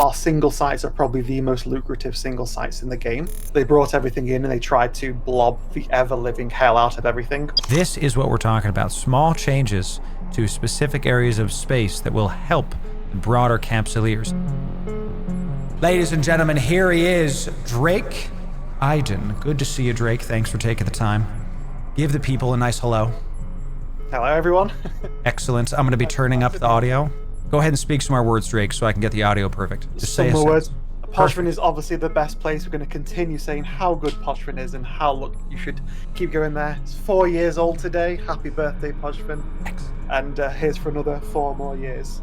our single sites are probably the most lucrative single sites in the game. They brought everything in and they tried to blob the ever-living hell out of everything. This is what we're talking about. Small changes to specific areas of space that will help the broader Capsuleers. Ladies and gentlemen, here he is, Drake Iddon. Good to see you, Drake. Thanks for taking the time. Give the people a nice hello. Hello, everyone. Excellent. I'm going to be turning up the audio. Go ahead and speak some more words, Drake, so I can get the audio perfect. Just say some more words. Perfect. Podfrin is obviously the best place. We're going to continue saying how good Podfrin is and how look you should keep going there. It's 4 years old today. Happy birthday, Podfrin. And here's for another 4 more years.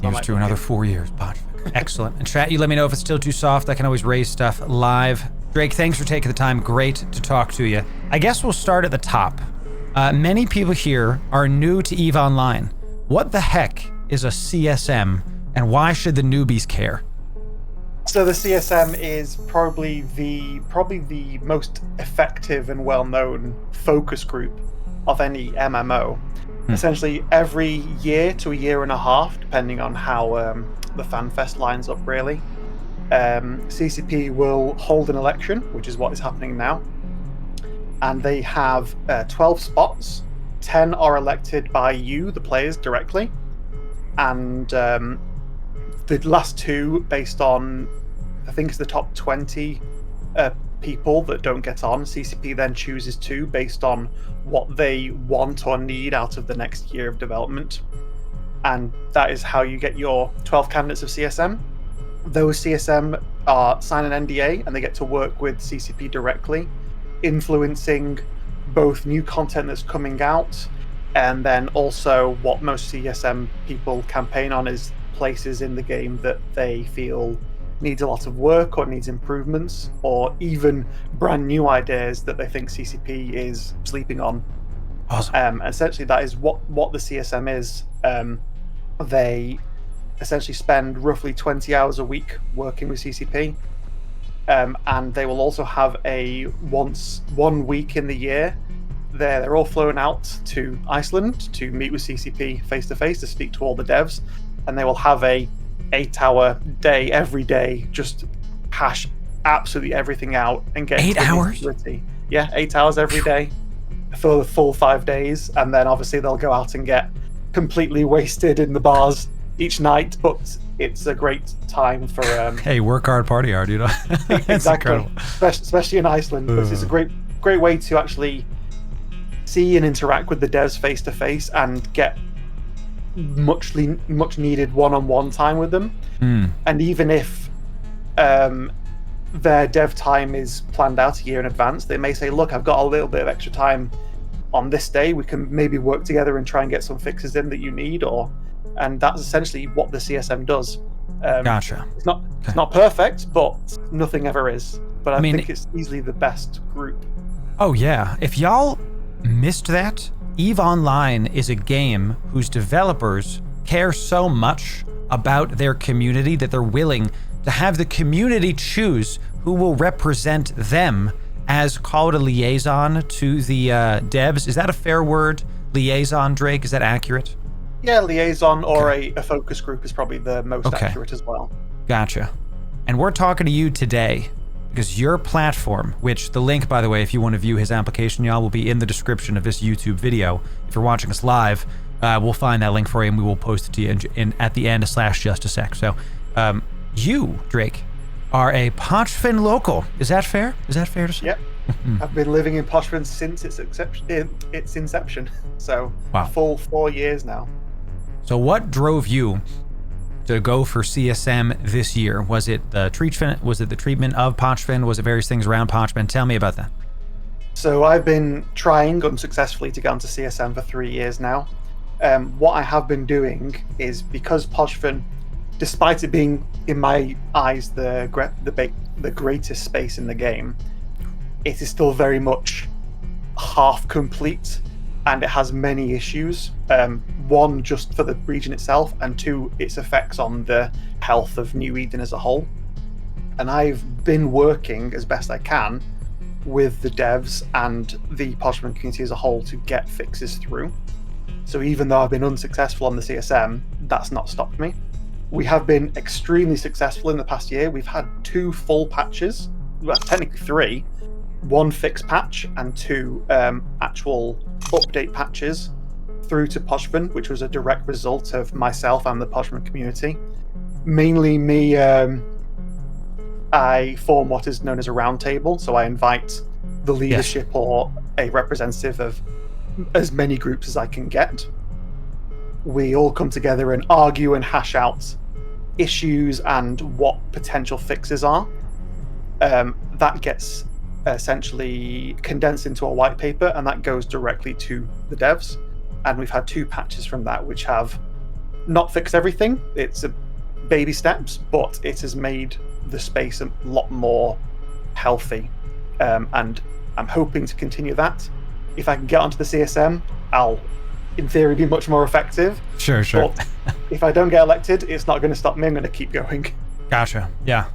Here's to another 4 years, Podfrin. Excellent. And chat, you let me know if it's still too soft. I can always raise stuff live. Drake, thanks for taking the time. Great to talk to you. I guess we'll start at the top. Many people here are new to EVE Online. What the heck is a CSM, and why should the newbies care? So the CSM is probably the most effective and well-known focus group of any MMO. Essentially, every year to a year and a half, depending on how the FanFest lines up, really, CCP will hold an election, which is what is happening now. And they have 12 spots. 10 are elected by you, the players, directly. And the last 2 based on, I think it's the top 20 people that don't get on. CCP then chooses 2 based on what they want or need out of the next year of development. And that is how you get your 12 candidates of CSM. Those CSM sign an NDA and they get to work with CCP directly, influencing both new content that's coming out, and then also what most CSM people campaign on is places in the game that they feel needs a lot of work or needs improvements, or even brand new ideas that they think CCP is sleeping on. Awesome. Essentially, that is what the CSM is. They essentially spend roughly 20 hours a week working with CCP. And they will also have a 1 week in the year. They're all flown out to Iceland to meet with CCP face to face to speak to all the devs, and they will have a 8-hour day every day, just hash absolutely everything out and get 8 hours. Yeah, 8 hours every day for the full 5 days, and then obviously they'll go out and get completely wasted in the bars each night, but it's a great time for hey, work hard, party hard, you know. Exactly, especially in Iceland. But it's a great way to actually see and interact with the devs face to face and get much needed one-on-one time with them. And even if their dev time is planned out a year in advance, they may say, look, I've got a little bit of extra time on this day, we can maybe work together and try and get some fixes in that you need, and that's essentially what the CSM does. Gotcha. It's not perfect, but nothing ever is. But I think it's easily the best group. Oh yeah, if y'all missed that, EVE Online is a game whose developers care so much about their community that they're willing to have the community choose who will represent them as, call it, a liaison to the devs. Is that a fair word? Liaison, Drake? Is that accurate? Yeah, liaison or a focus group is probably the most accurate as well. Gotcha. And we're talking to you today because your platform, which the link, by the way, if you want to view his application, y'all, will be in the description of this YouTube video. If you're watching us live, we'll find that link for you and we will post it to you at the end /just a sec. So you, Drake, are a Podfrin local. Is that fair? Is that fair to say? Yep. I've been living in Podfrin since its inception. So full 4 years now. So what drove you to go for CSM this year? Was it the treatment? Was it the treatment of Podfrin? Was it various things around Podfrin? Tell me about that. So I've been trying unsuccessfully to get onto CSM for 3 years now. What I have been doing is, because Podfrin, despite it being, in my eyes, the greatest space in the game, it is still very much half complete, and it has many issues. One, just for the region itself, and 2, its effects on the health of New Eden as a whole. And I've been working as best I can with the devs and the Podfrin community as a whole to get fixes through. So even though I've been unsuccessful on the CSM, that's not stopped me. We have been extremely successful in the past year. We've had 2 full patches, well, technically 3, 1 fixed patch and 2 actual update patches through to Poshvin, which was a direct result of myself and the Poshvin community. Mainly me, I form what is known as a roundtable, so I invite the leadership or a representative of as many groups as I can get. We all come together and argue and hash out issues and what potential fixes are. That gets essentially condensed into a white paper, and that goes directly to the devs. And we've had 2 patches from that which have not fixed everything. It's baby steps, but it has made the space a lot more healthy. And I'm hoping to continue that. If I can get onto the CSM, I'll, in theory, be much more effective. Sure. But if I don't get elected, it's not going to stop me. I'm going to keep going. Gotcha. Yeah.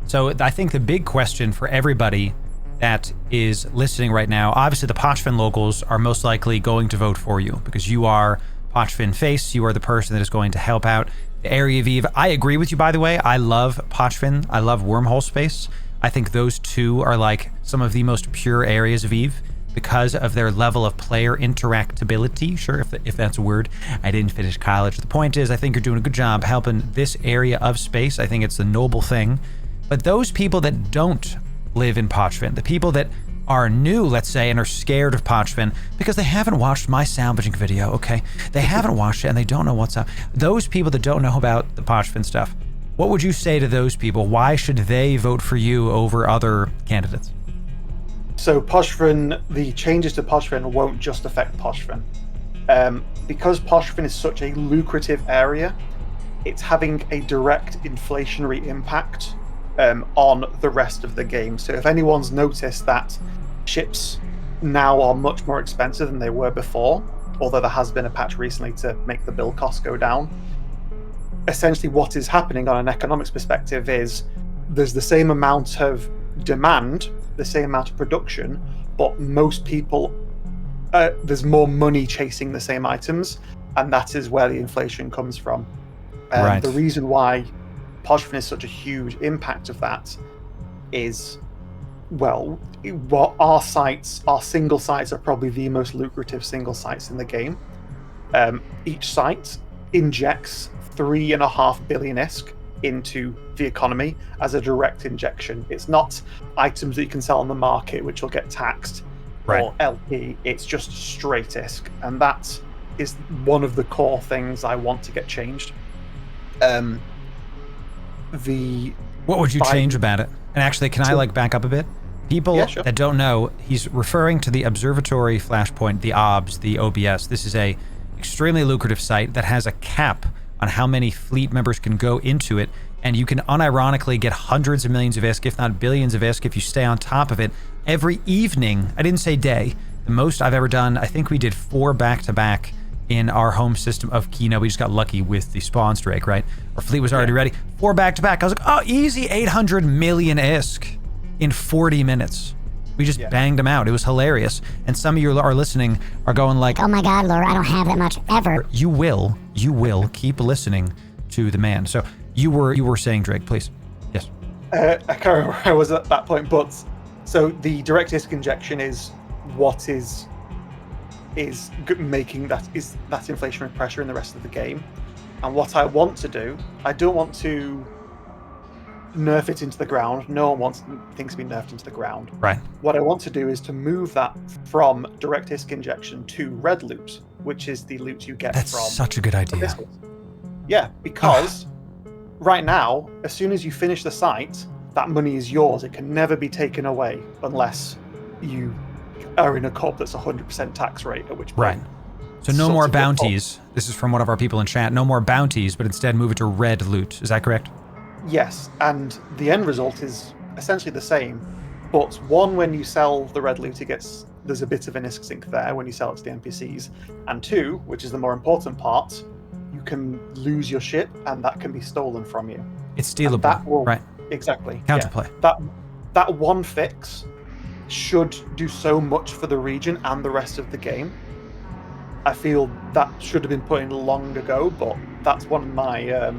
So I think the big question for everybody that is listening right now, obviously the Pochfin locals are most likely going to vote for you because you are Pochfin face. You are the person that is going to help out the area of Eve. I agree with you, by the way. I love Pochfin. I love Wormhole Space. I think those 2 are like some of the most pure areas of Eve because of their level of player interactability. Sure, if that's a word. I didn't finish college. The point is, I think you're doing a good job helping this area of space. I think it's a noble thing. But those people that don't live in Pochfin, the people that are new, let's say, and are scared of Pochfin because they haven't watched my salvaging video, okay? They haven't watched it and they don't know what's up. Those people that don't know about the Pochfin stuff, what would you say to those people? Why should they vote for you over other candidates? So Pochfin, the changes to Pochfin won't just affect Pochfin. Because Pochfin is such a lucrative area, it's having a direct inflationary impact on the rest of the game. So if anyone's noticed that ships now are much more expensive than they were before, although there has been a patch recently to make the build costs go down, essentially what is happening on an economics perspective is there's the same amount of demand, the same amount of production, but most people, there's more money chasing the same items, and that is where the inflation comes from. Right. The reason why Pochfin is such a huge impact of that is, well, our single sites are probably the most lucrative single sites in the game. Each site injects 3.5 billion ISK into the economy as a direct injection. It's not items that you can sell on the market which will get taxed, right, or LP. It's just straight ISK, and that is one of the core things I want to get changed. What would you change about it? And actually, can I back up a bit? People that don't know, he's referring to the observatory flashpoint, the OBS, the OBS. This is a extremely lucrative site that has a cap on how many fleet members can go into it, and you can unironically get hundreds of millions of ISK, if not billions of ISK, if you stay on top of it every evening. I didn't say day. The most I've ever done, I think we did 4 back-to-back in our home system of Kino. We just got lucky with the spawn strike, right? Our fleet was already ready. 4 back-to-back. I was like, oh, easy 800 million ISK in 40 minutes. We just banged them out. It was hilarious. And some of you are listening are going like, oh my God, Loru, I don't have that much ever. You will keep listening to the man. So you were saying, Drake, please. Yes. I can't remember where I was at that point, but so the direct ISK injection is what is making that inflationary pressure in the rest of the game. And what I want to do, I don't want to nerf it into the ground. No one wants things to be nerfed into the ground. Right. What I want to do is to move that from direct ISK injection to red loot, which is the loot you get from... That's such a good idea. Yeah, because right now, as soon as you finish the site, that money is yours. It can never be taken away unless you are in a corp that's 100% tax rate, at which point... Right. So no more bounties. This is from one of our people in chat. No more bounties, but instead move it to red loot. Is that correct? Yes, and the end result is essentially the same. But one, when you sell the red loot, there's a bit of an ISK sink there when you sell it to the NPCs. And 2, which is the more important part, you can lose your ship and that can be stolen from you. It's stealable, right? Exactly. Counterplay. Yeah. That one fix should do so much for the region and the rest of the game. I feel that should have been put in long ago, but that's one of my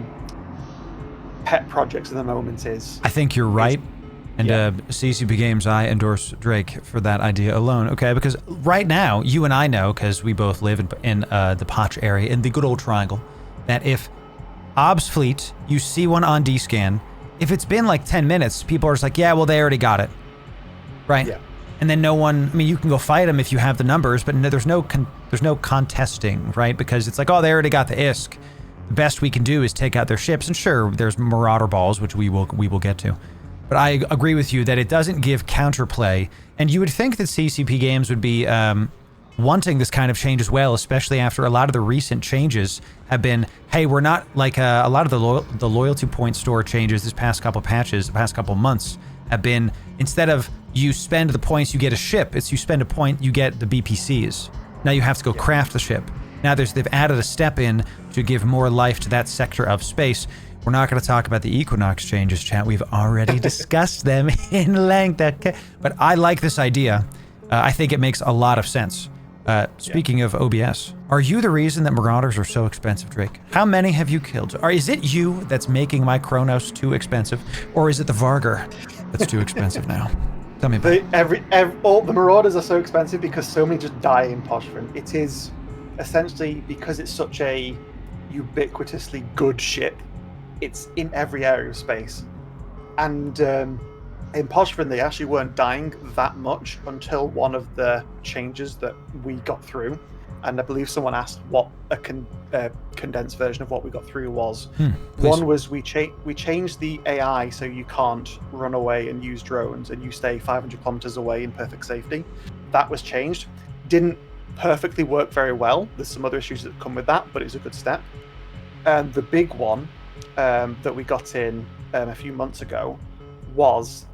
pet projects at the moment is. I think you're right. And CCP Games, I endorse Drake for that idea alone, okay? Because right now, you and I know, because we both live in the Potch area, in the good old triangle, that if Ob's fleet, you see one on D-scan, if it's been like 10 minutes, people are just like, yeah, well, they already got it, right? Yeah. And then no one, I mean, you can go fight them if you have the numbers, but there's no contesting, right? Because it's like, oh, they already got the ISK. The best we can do is take out their ships, and sure, there's Marauder balls, which we will get to. But I agree with you that it doesn't give counterplay, and you would think that CCP Games would be wanting this kind of change as well, especially after a lot of the recent changes have been, hey, we're not like a lot of the loyalty point store changes this past couple patches, the past couple months have been, instead of you spend the points, you get a ship, it's you spend a point, you get the BPCs. Now you have to go craft the ship. Now they've added a step in to give more life to that sector of space. We're not going to talk about the Equinox changes, chat. We've already discussed them in length. Okay. But I like this idea. I think it makes a lot of sense. Speaking of OBS, are you the reason that Marauders are so expensive, Drake? How many have you killed? Or is it you that's making my Kronos too expensive? Or is it the Vargar that's too expensive now? Tell me about it. All the Marauders are so expensive because so many just die in Poshvin. It is essentially because it's such a ubiquitously good ship. It's in every area of space. And in Poshvin, they actually weren't dying that much until one of the changes that we got through. And I believe someone asked what a condensed version of what we got through was. One was we changed the AI so you can't run away and use drones and you stay 500 kilometers away in perfect safety. That was changed. Didn't perfectly work very well. There's some other issues that come with that, but it's a good step. And the big one that we got in a few months ago was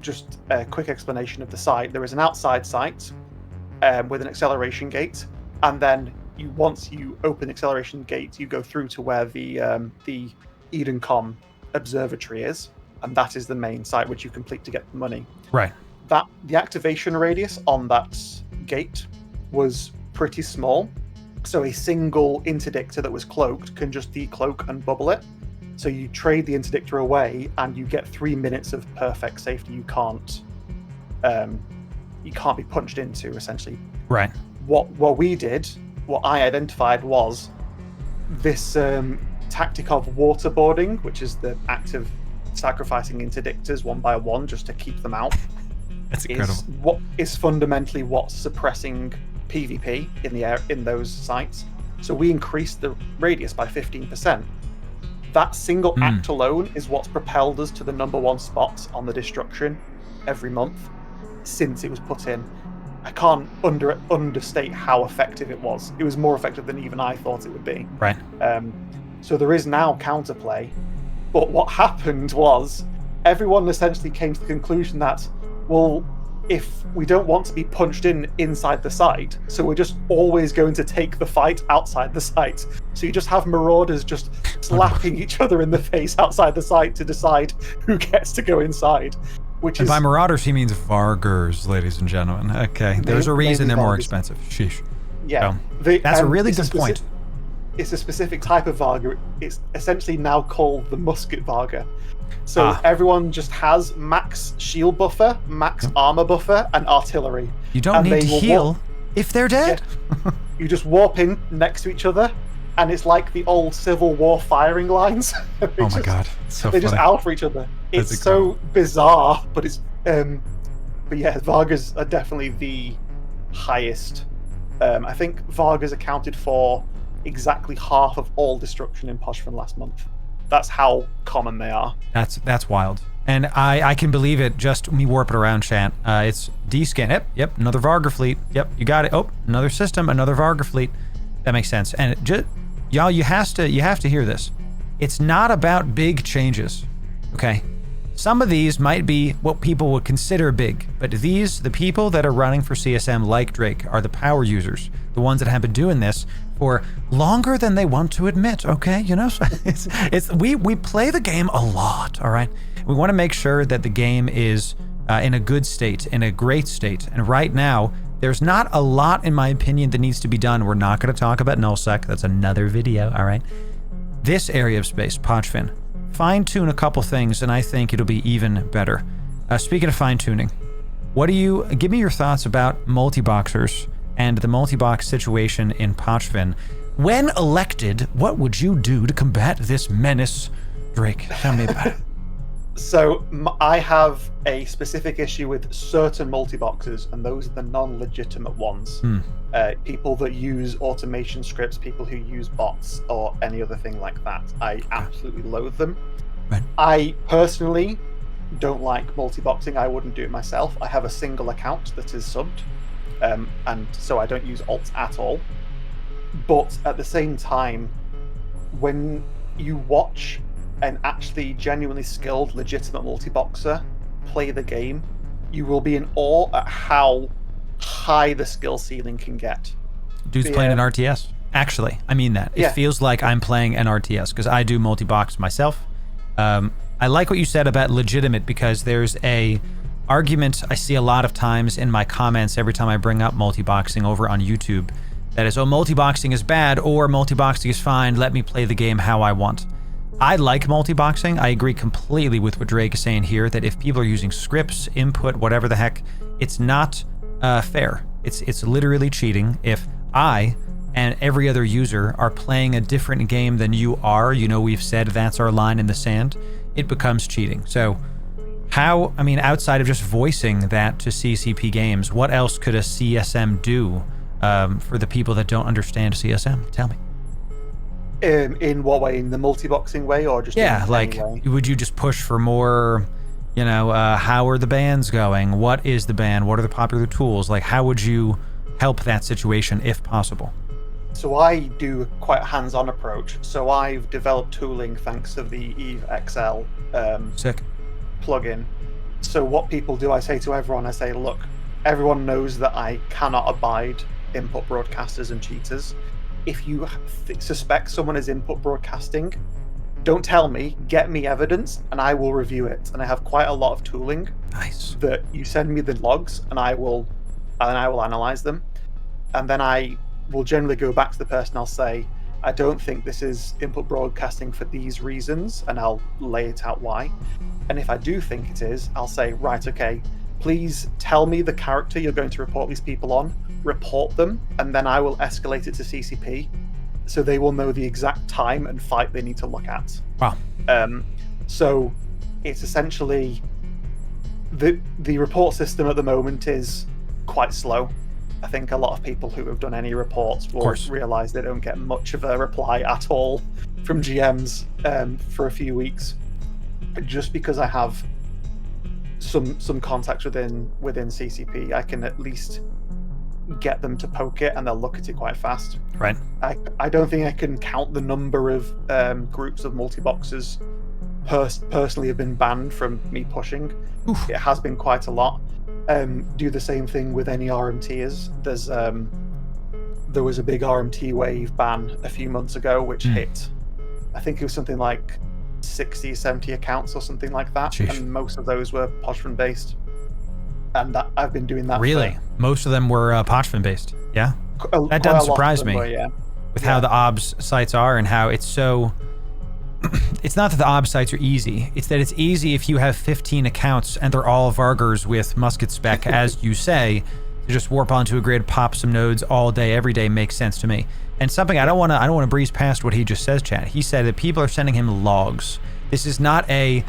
just a quick explanation of the site. There is an outside site with an acceleration gate, and then once you open the acceleration gate, you go through to where the Iddon observatory is, and that is the main site which you complete to get the money. Right. That the activation radius on that gate was pretty small. So a single interdictor that was cloaked can just decloak and bubble it. So you trade the interdictor away and you get 3 minutes of perfect safety. You can't be punched into, essentially. Right. What we did, what I identified was this tactic of waterboarding, which is the act of sacrificing interdictors one by one just to keep them out. That's incredible. Is fundamentally what's suppressing PvP in those sites. So we increased the radius by 15%. That single act alone is what's propelled us to the #1 spots on the destruction every month since it was put in. I can't understate how effective it was. It was more effective than even I thought it would be. Right. So there is now counterplay. But what happened was everyone essentially came to the conclusion that, well, if we don't want to be punched inside the site, so we're just always going to take the fight outside the site. So you just have Marauders just slapping each other in the face outside the site to decide who gets to go inside. And by Marauders, he means Vargars, ladies and gentlemen. Okay, there's a reason they're more expensive. Sheesh. Yeah. So, that's a really good point. It's a specific type of Vargar. It's essentially now called the musket Vargar. So everyone just has max shield buffer, max armor buffer, and artillery. You don't need to heal if they're dead. Yeah. You just warp in next to each other, and it's like the old Civil War firing lines. Oh my god, it's so they funny. Just out for each other. It's so bizarre, but it's. But yeah, Vargas are definitely the highest. I think Vargas accounted for exactly half of all destruction in Poshvin last month. That's how common they are. That's wild. And I can believe it. Just me warp it around, chat. It's D-scan. Yep, another Vargar fleet. Yep, you got it. Oh, another system, another Vargar fleet. That makes sense. And y'all, you have to hear this. It's not about big changes, okay? Some of these might be what people would consider big, but the people that are running for CSM like Drake are the power users, the ones that have been doing this for longer than they want to admit, okay? You know, so we play the game a lot, all right? We want to make sure that the game is in a good state, in a great state, and right now, there's not a lot, in my opinion, that needs to be done. We're not going to talk about nullsec. That's another video, all right? This area of space, Pochfin, fine-tune a couple things, and I think it'll be even better. Speaking of fine-tuning, give me your thoughts about multi-boxers and the multi-box situation in Pochvin. When elected, what would you do to combat this menace? Drake, tell me about it. So I have a specific issue with certain multi-boxes, and those are the non-legitimate ones. People that use automation scripts, people who use bots, or any other thing like that. I absolutely loathe them. Right. I personally don't like multi-boxing. I wouldn't do it myself. I have a single account that is subbed, and so I don't use alts at all. But at the same time, when you watch an actually genuinely skilled, legitimate multi-boxer play the game, you will be in awe at how high the skill ceiling can get. Dude's playing an RTS. Actually, I mean that. It feels like I'm playing an RTS because I do multi-box myself. I like what you said about legitimate, because there's a argument I see a lot of times in my comments every time I bring up multi-boxing over on YouTube. That is, oh, multi-boxing is bad, or multi-boxing is fine, let me play the game how I want. I like multi-boxing. I agree completely with what Drake is saying here, that if people are using scripts, input, whatever the heck, it's not fair. It's literally cheating. If I and every other user are playing a different game than you are, we've said that's our line in the sand, it becomes cheating. So outside of just voicing that to CCP games, what else could a CSM do for the people that don't understand CSM? Tell me. In what way? In the multi-boxing way, or just would you just push for more, how are the bans going? What is the ban? What are the popular tools? Like, how would you help that situation if possible? So I do quite a hands-on approach. So I've developed tooling thanks to the Eve XL Sick. plugin. So what people do, I say to everyone, I say, look, everyone knows that I cannot abide input broadcasters and cheaters. If you suspect someone is input broadcasting, don't tell me, get me evidence, and I will review it. And I have quite a lot of tooling. Nice. That you send me the logs, and I will analyze them, and then I will generally go back to the person. I'll say, I don't think this is input broadcasting for these reasons, and I'll lay it out why. And if I do think it is, I'll say, right, okay, please tell me the character you're going to report these people on, report them, and then I will escalate it to CCP, so they will know the exact time and fight they need to look at. Wow. So it's essentially the report system at the moment is quite slow. I think a lot of people who have done any reports will realize they don't get much of a reply at all from GMs for a few weeks. Just because I have some contacts within CCP, I can at least get them to poke it, and they'll look at it quite fast. Right. I don't think I can count the number of groups of multi-boxers personally have been banned from me pushing. Oof. It has been quite a lot. Do the same thing with any RMTers. There was a big RMT wave ban a few months ago, which hit, I think it was something like 60, 70 accounts or something like that. Jeez. And most of those were Pochvin based. And I've been doing that. Really? Most of them were Pochvin based? Yeah? That doesn't surprise me. With how the OBS sites are and how it's so... It's not that the OBS sites are easy. It's that it's easy if you have 15 accounts and they're all Vargers with musket spec, as you say, to just warp onto a grid, pop some nodes all day, every day makes sense to me. And something I don't want to breeze past what he just says, chat. He said that people are sending him logs. This is not a,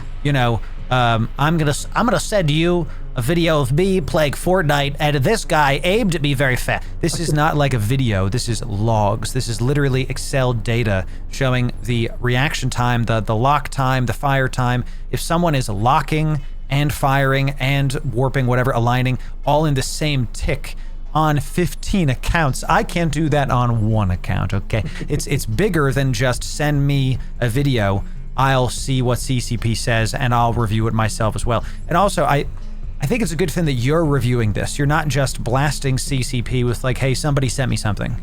I'm gonna send you a video of me playing Fortnite and this guy aimed at me very fast. This is not like a video. This is logs. This is literally Excel data showing the reaction time, the lock time, the fire time. If someone is locking and firing and warping, whatever, aligning, all in the same tick on 15 accounts, I can't do that on one account, okay? It's bigger than just send me a video. I'll see what CCP says and I'll review it myself as well. And also, I think it's a good thing that you're reviewing this. You're not just blasting CCP with like, hey, somebody sent me something,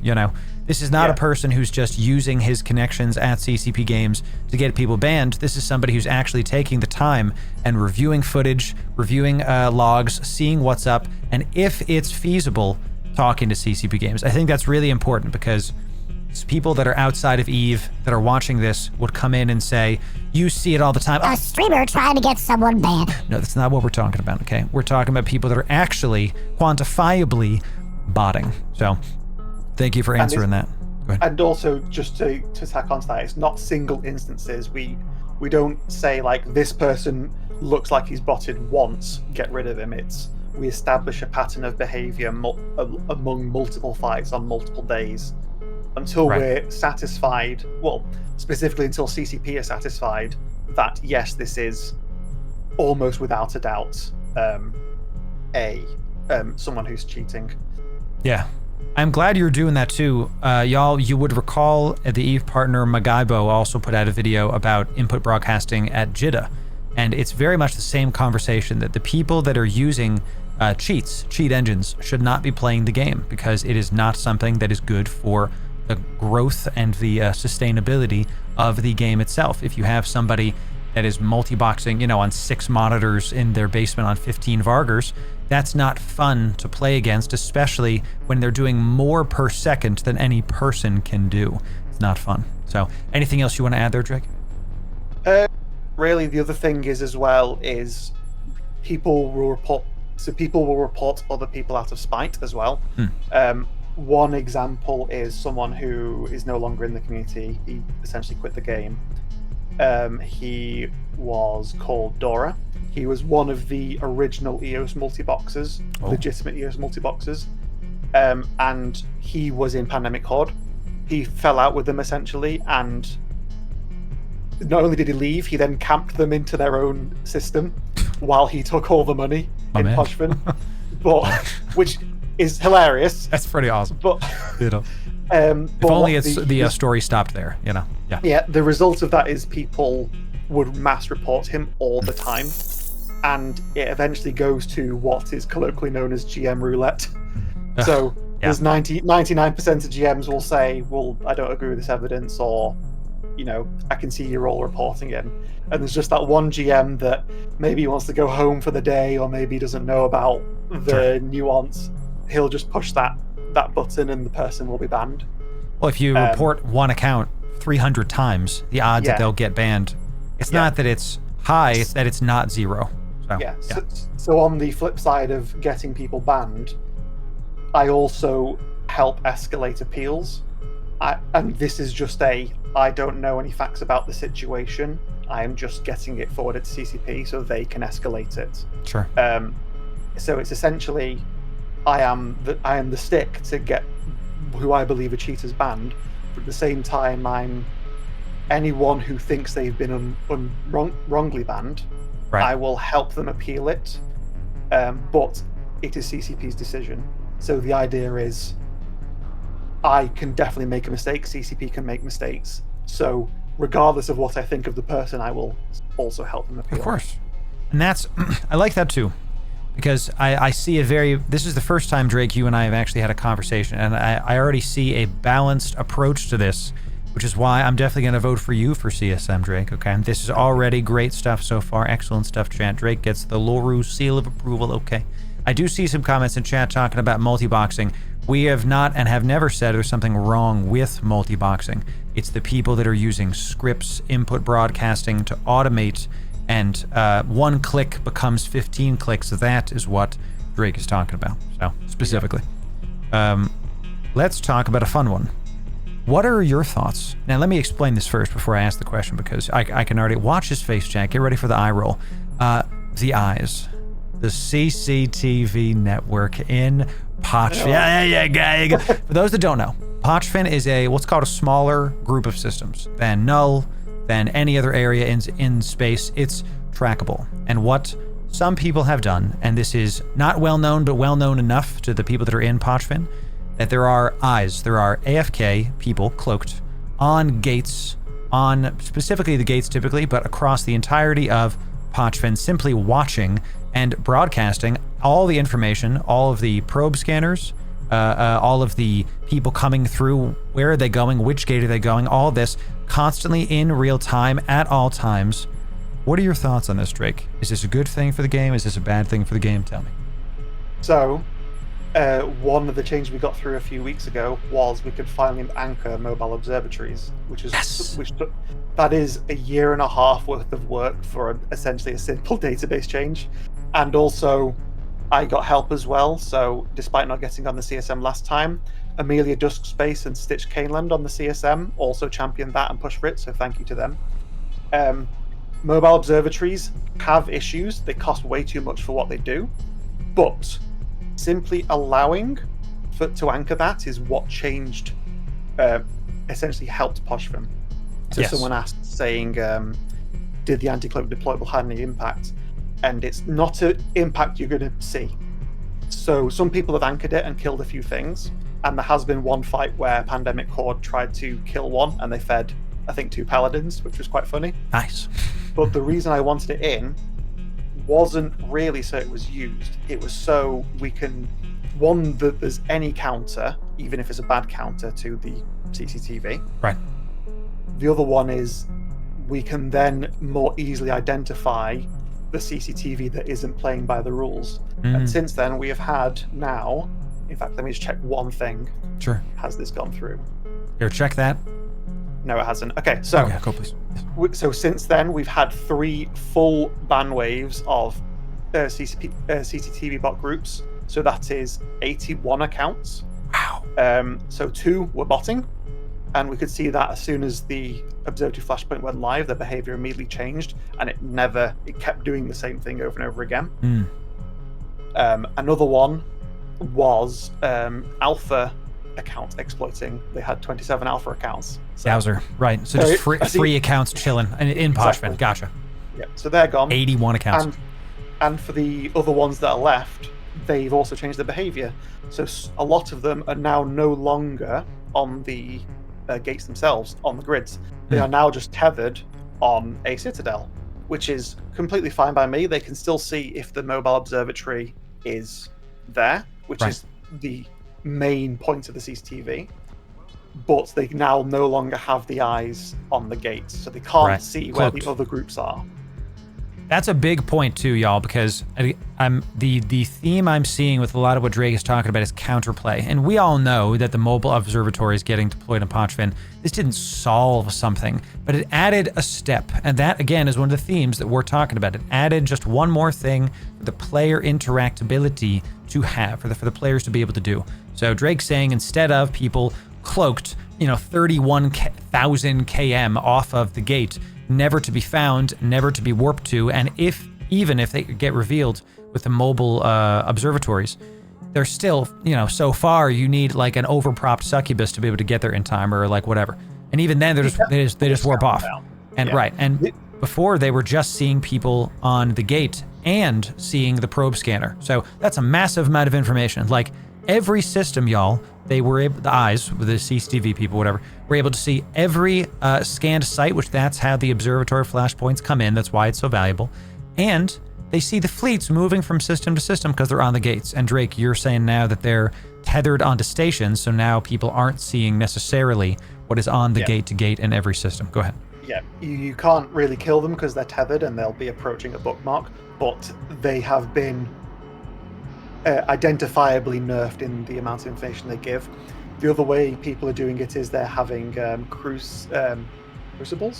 This is not a person who's just using his connections at CCP games to get people banned. This is somebody who's actually taking the time and reviewing footage, reviewing logs, seeing what's up, and if it's feasible, talking to CCP games. I think that's really important because people that are outside of EVE that are watching this would come in and say, you see it all the time. A streamer trying to get someone banned. No, that's not what we're talking about, okay? We're talking about people that are actually quantifiably botting. So thank you for answering that. Go ahead. And also, just to tack onto that, it's not single instances. We don't say, like, this person looks like he's botted once, get rid of him. We establish a pattern of behavior among multiple fights on multiple days until we're satisfied, well, specifically until CCP are satisfied that, yes, this is almost without a doubt someone who's cheating. Yeah. I'm glad you're doing that too. Y'all, you would recall the EVE partner Magaibo also put out a video about input broadcasting at JITA. And it's very much the same conversation that the people that are using cheat engines should not be playing the game because it is not something that is good for the growth and the sustainability of the game itself. If you have somebody that is multi-boxing, on 6 monitors in their basement on 15 Vargers, that's not fun to play against, especially when they're doing more per second than any person can do. It's not fun. So anything else you want to add there, Drake? Really, the other thing is people will report other people out of spite as well. One example is someone who is no longer in the community. He essentially quit the game. He was called Dora. He was one of the original EOS multi-boxers, legitimate EOS multi-boxers, and he was in Pandemic Horde. He fell out with them essentially, and not only did he leave, he then camped them into their own system while he took all the money in Poshfin, which is hilarious. That's pretty awesome. But if only the story stopped there, Yeah, the result of that is people would mass report him all the time, and it eventually goes to what is colloquially known as GM roulette. So there's 99% of GMs will say, well, I don't agree with this evidence, or I can see you're all reporting him. And there's just that one GM that maybe wants to go home for the day, or maybe doesn't know about the nuance. He'll just push that button and the person will be banned. Well, if you report one account 300 times, the odds that they'll get banned, it's not that it's high, it's that it's not zero. So on the flip side of getting people banned, I also help escalate appeals. And this is just I don't know any facts about the situation. I am just getting it forwarded to CCP so they can escalate it. Sure. So it's essentially, I am the stick to get who I believe are cheaters banned, but at the same time, I'm anyone who thinks they've been wrongly banned. Right. I will help them appeal it, but it is CCP's decision. So the idea is, I can definitely make a mistake. CCP can make mistakes. So regardless of what I think of the person, I will also help them appeal. Of course. And that's, I like that too, because I see this is the first time, Drake, you and I have actually had a conversation, and I already see a balanced approach to this, which is why I'm definitely going to vote for you for CSM, Drake, okay? This is already great stuff so far. Excellent stuff, chat. Drake gets the Loru seal of approval, okay? I do see some comments in chat talking about multi-boxing. We have not and have never said there's something wrong with multi-boxing. It's the people that are using scripts, input broadcasting to automate, and 1 click becomes 15 clicks. That is what Drake is talking about, so specifically. Let's talk about a fun one. What are your thoughts? Now, let me explain this first before I ask the question, because I can already watch his face, chat. Get ready for the eye roll. The eyes. The CCTV network in Pochfin. Yeah. For those that don't know, Pochfin is what's called a smaller group of systems than Null, than any other area in space. It's trackable. And what some people have done, and this is not well known, but well known enough to the people that are in Pochfin, that there are eyes, there are AFK people cloaked on gates, on specifically the gates typically, but across the entirety of Pochfin, simply watching and broadcasting all the information, all of the probe scanners, all of the people coming through, where are they going, which gate are they going, all this constantly in real time at all times. What are your thoughts on this, Drake? Is this a good thing for the game? Is this a bad thing for the game? Tell me. So, one of the changes we got through a few weeks ago was we could finally anchor mobile observatories, that is a year and a half worth of work for essentially a simple database change. And also, I got help as well. So despite not getting on the CSM last time, Amelia Duskspace and Stitch Caneland on the CSM also championed that and pushed for it. So thank you to them. Mobile observatories have issues. They cost way too much for what they do, but simply allowing to anchor that is what changed, essentially helped Poshvin. So someone asked, saying, did the anti-cloak deployable have any impact? And it's not an impact you're going to see. So some people have anchored it and killed a few things, and there has been one fight where Pandemic Horde tried to kill one, and they fed, I think, 2 paladins, which was quite funny. Nice. But the reason I wanted it in wasn't really so it was used. It was so we can, one, that there's any counter, even if it's a bad counter, to the CCTV. Right. The other one is we can then more easily identify the CCTV that isn't playing by the rules. And since then, we have had now, in fact, let me just check one thing. Sure. Has this gone through? Here, check that. No, it hasn't. Okay, so go please. So since then, we've had 3 full ban waves of CCTV bot groups. So that is 81 accounts. Wow. So 2 were botting, and we could see that as soon as the observatory flashpoint went live, their behavior immediately changed, and it kept doing the same thing over and over again. Another one was alpha account exploiting. They had 27 alpha accounts. Yowzer. Right. So just free accounts chilling in Poshvin. Exactly. Gotcha. Yeah. So they're gone. 81 accounts. And for the other ones that are left, they've also changed their behavior. So a lot of them are now no longer on the gates themselves, on the grids. They are now just tethered on a citadel, which is completely fine by me. They can still see if the mobile observatory is there, which is the main point of the CCTV, but they now no longer have the eyes on the gates, so they can't see where the other groups are. That's a big point too, y'all, because I'm the theme I'm seeing with a lot of what Drake is talking about is counterplay, and we all know that the mobile observatory is getting deployed in Pochvin. This didn't solve something, but it added a step, and that again is one of the themes that we're talking about. It added just one more thing for the player interactability to have, for the players to be able to do. So Drake's saying instead of people cloaked, 31,000 km off of the gate, never to be found, never to be warped to, and even if they get revealed with the mobile observatories, they're still, so far you need like an overpropped succubus to be able to get there in time, or like whatever. And even then they just warp off. And before they were just seeing people on the gate and seeing the probe scanner. So that's a massive amount of information. Like every system, y'all, they were able, the eyes with the CCTV people, whatever, were able to see every scanned site, which that's how the observatory flashpoints come in. That's why it's so valuable. And they see the fleets moving from system to system because they're on the gates. And Drake, you're saying now that they're tethered onto stations, so now people aren't seeing necessarily what is on the gate to gate in every system. Go ahead. Yeah, you can't really kill them because they're tethered and they'll be approaching a bookmark, but they have been identifiably nerfed in the amount of information they give. The other way people are doing it is they're having crucibles,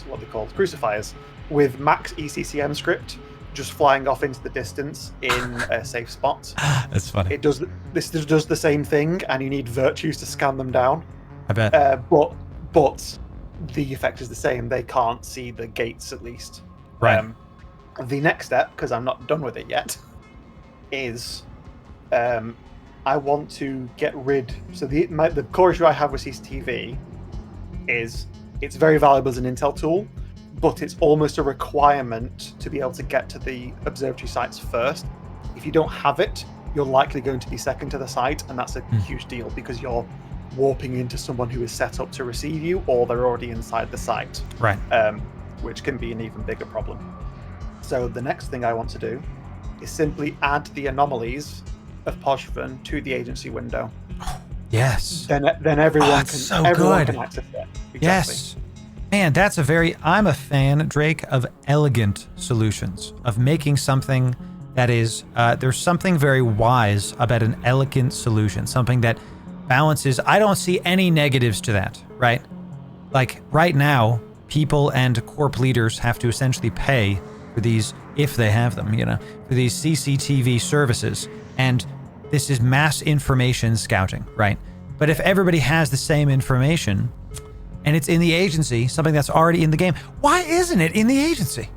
what are they called? Crucifiers, with max ECCM script just flying off into the distance in a safe spot. That's funny. This does the same thing, and you need virtues to scan them down. I bet. But the effect is the same. They can't see the gates, at least. Right. The next step, because I'm not done with it yet, is I want to get rid. So the core issue I have with CCTV is it's very valuable as an intel tool, but it's almost a requirement to be able to get to the observatory sites first. If you don't have it, you're likely going to be second to the site, and that's a huge deal because you're warping into someone who is set up to receive you, or they're already inside the site. Right. Which can be an even bigger problem. So the next thing I want to do is simply add the anomalies of Poshvin to the agency window. Yes. Then everyone can access it. Exactly. Yes. Man, I'm a fan, Drake, of elegant solutions, of making something that is, there's something very wise about an elegant solution, something that balances. I don't see any negatives to that, right? Like right now, people and corp leaders have to essentially pay for these, if they have them, for these CCTV services. And this is mass information scouting, right? But if everybody has the same information and it's in the agency, something that's already in the game, why isn't it in the agency?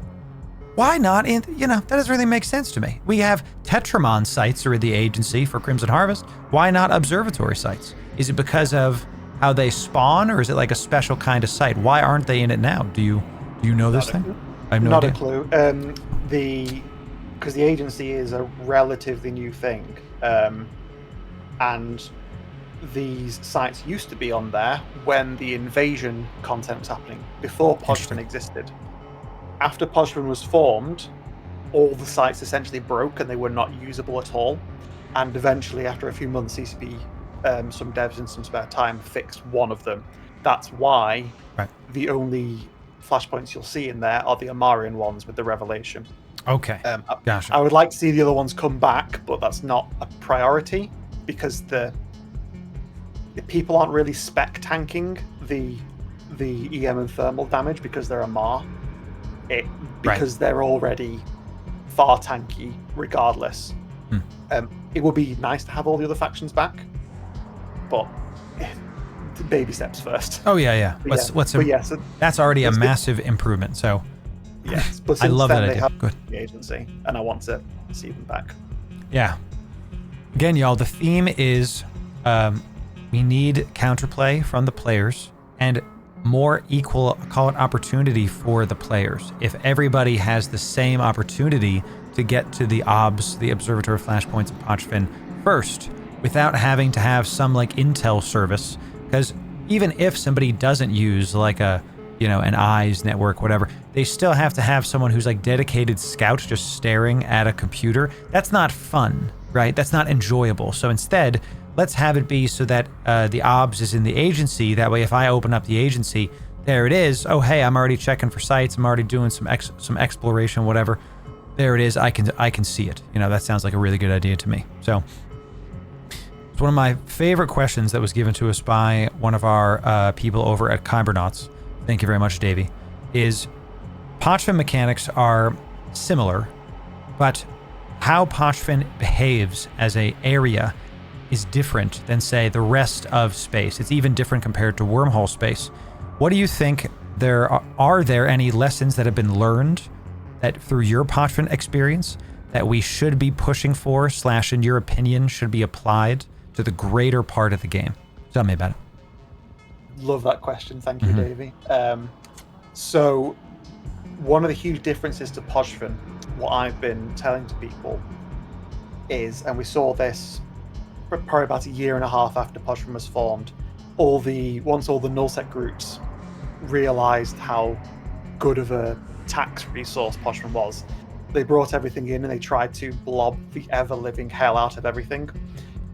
Why not in, that doesn't really make sense to me. We have Tetramon sites are in the agency for Crimson Harvest. Why not observatory sites? Is it because of how they spawn, or is it like a special kind of site? Why aren't they in it now? Do you know this thing? I have no idea. Not a clue. Because the agency is a relatively new thing, and these sites used to be on there when the invasion content was happening, before Podshman existed. After Podshman was formed, all the sites essentially broke and they were not usable at all. And eventually, after a few months, CCP, some devs in some spare time fixed one of them. That's why the only flashpoints you'll see in there are the Amarian ones with the revelation. Okay, gotcha. I would like to see the other ones come back, but that's not a priority because the people aren't really spec tanking the EM and thermal damage because they're Amar. Because they're already far tanky regardless. It would be nice to have all the other factions back, but baby steps first. Oh yeah. So that's already a massive improvement. So yes, but I love that they idea. have Good. The agency, and I want to see them back. Yeah. Again, y'all, the theme is we need counterplay from the players and more equal, call it, opportunity for the players. If everybody has the same opportunity to get to the OBS, the Observatory Flashpoints and Podshman first, without having to have some like intel service, because even if somebody doesn't use like an eyes network, whatever, they still have to have someone who's like dedicated scout just staring at a computer. That's not fun, right? That's not enjoyable. So instead, let's have it be so that the OBS is in the agency. That way, if I open up the agency, there it is. Oh, hey, I'm already checking for sites. I'm already doing some exploration, whatever. There it is. I can see it. That sounds like a really good idea to me. So it's one of my favorite questions that was given to us by one of our people over at KYBERNAUTS. Thank you very much, Davey. Is Podshman mechanics are similar, but how Podshman behaves as a area is different than, say, the rest of space. It's even different compared to wormhole space. What do you think are there any lessons that have been learned that through your Podshman experience that we should be pushing for / in your opinion should be applied to the greater part of the game? Tell me about it. Love that question. Thank you, Davey. So one of the huge differences to Podshman, what I've been telling to people is, and we saw this probably about a year and a half after Podshman was formed, once all the nullsec groups realized how good of a tax resource Podshman was, they brought everything in and they tried to blob the ever-living hell out of everything,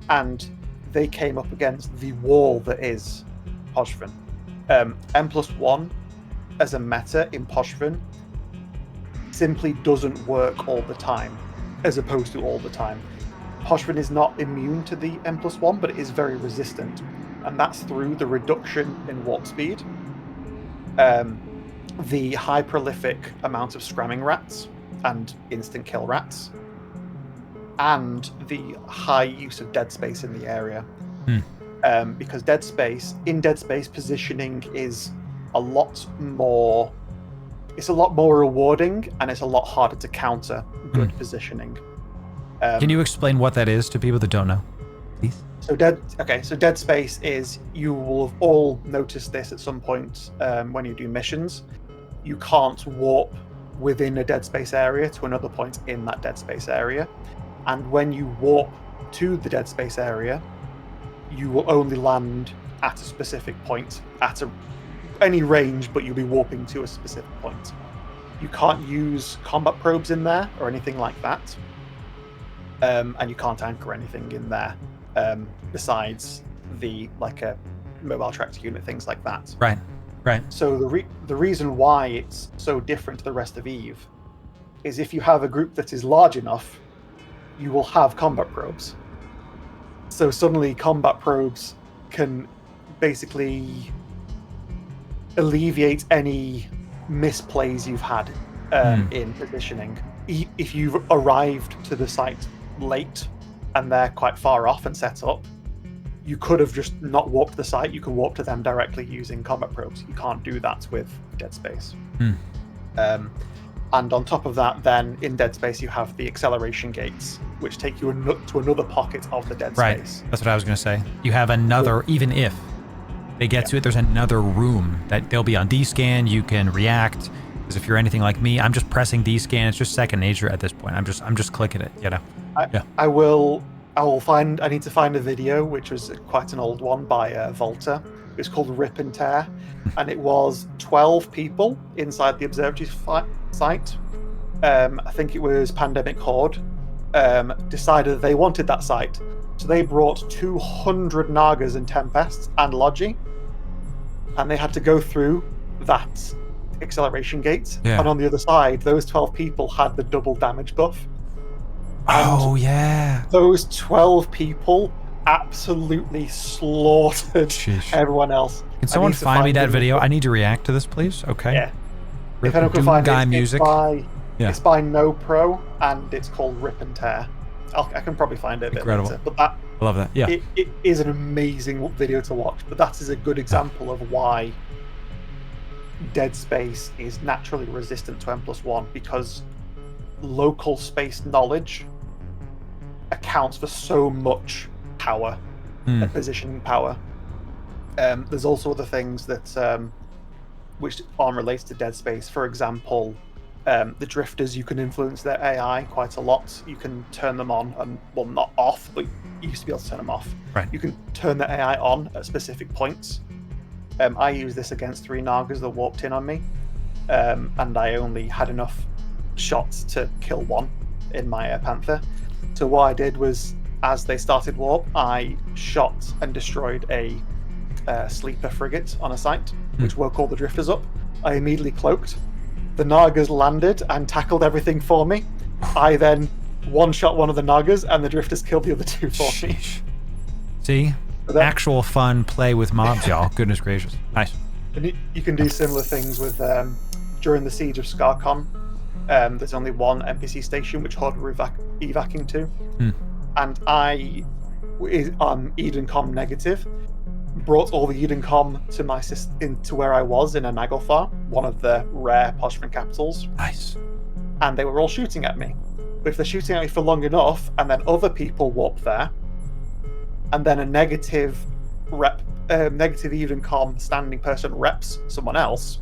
and they came up against the wall that is Podshman. M+1 as a meta in Podshman simply doesn't work all the time, as opposed to all the time. Podshman is not immune to the M+1, but it is very resistant, and that's through the reduction in warp speed, the high prolific amount of scramming rats and instant kill rats, and the high use of dead space in the area. Because in dead space positioning is a lot more rewarding, and it's a lot harder to counter good positioning. Can you explain what that is to people that don't know, please? So dead space is, you will have all noticed this at some point when you do missions. You can't warp within a dead space area to another point in that dead space area. And when you warp to the dead space area, you will only land at a specific point, at any range, but you'll be warping to a specific point. You can't use combat probes in there or anything like that. And you can't anchor anything in there besides a mobile tractor unit, things like that. Right. So the reason why it's so different to the rest of EVE is if you have a group that is large enough, you will have combat probes. So suddenly combat probes can basically alleviate any misplays you've had in positioning. If you've arrived to the site late and they're quite far off and set up, you could have just not warped the site. You can warp to them directly using combat probes. You can't do that with Dead Space. And on top of that, then in Dead Space, you have the acceleration gates, which take you to another pocket of the Dead Space. That's what I was going to say. You have another, even if they get to it, there's another room that they'll be on D-scan. You can react. Because if you're anything like me, I'm just pressing D-scan. It's just second nature at this point. I'm just clicking it, you know. I need to find a video, which was quite an old one by Volta. It was called Rip and Tear, and it was 12 people inside the observatory site. I think it was Pandemic Horde decided that they wanted that site, so they brought 200 Nagas and Tempests and Logi, and they had to go through that acceleration gate. And on the other side, those 12 people had the double damage buff. And those 12 people absolutely slaughtered everyone else. Can someone find me that video? I need to react to this, please. Okay. Yeah. Rip if anyone can find guy it, music. It's by No Pro, and it's called Rip and Tear. I can probably find it a bit later. But I love that. Yeah. It is an amazing video to watch, but that is a good example of why Dead Space is naturally resistant to N+1, because local space knowledge accounts for so much power and positioning power. There's also other things that which aren't related to Dead Space. For example, the drifters, you can influence their AI quite a lot. You can turn them on, and well, not off, but you used to be able to turn them off. Right. You can turn the AI on at specific points. I used this against 3 Nagas that warped in on me, and I only had enough shots to kill one in my Panther. So what I did was, as they started warp, I shot and destroyed a sleeper frigate on a site, which woke all the drifters up. I immediately cloaked. The Nagas landed and tackled everything for me. I then one-shot one of the Nagas, and the drifters killed the other 2 for me. See? Actual fun play with mobs, y'all. Goodness gracious. Nice. And you can do similar things with during the siege of Scarcon. There's only one NPC station which Horde were evacing to, and I, Iddon Com negative, brought all the Iddon Com to my into where I was in a Naglfar, one of the rare Poshman capitals. Nice. And they were all shooting at me. But if they're shooting at me for long enough, and then other people warp there, and then a negative Iddon Com standing person reps someone else,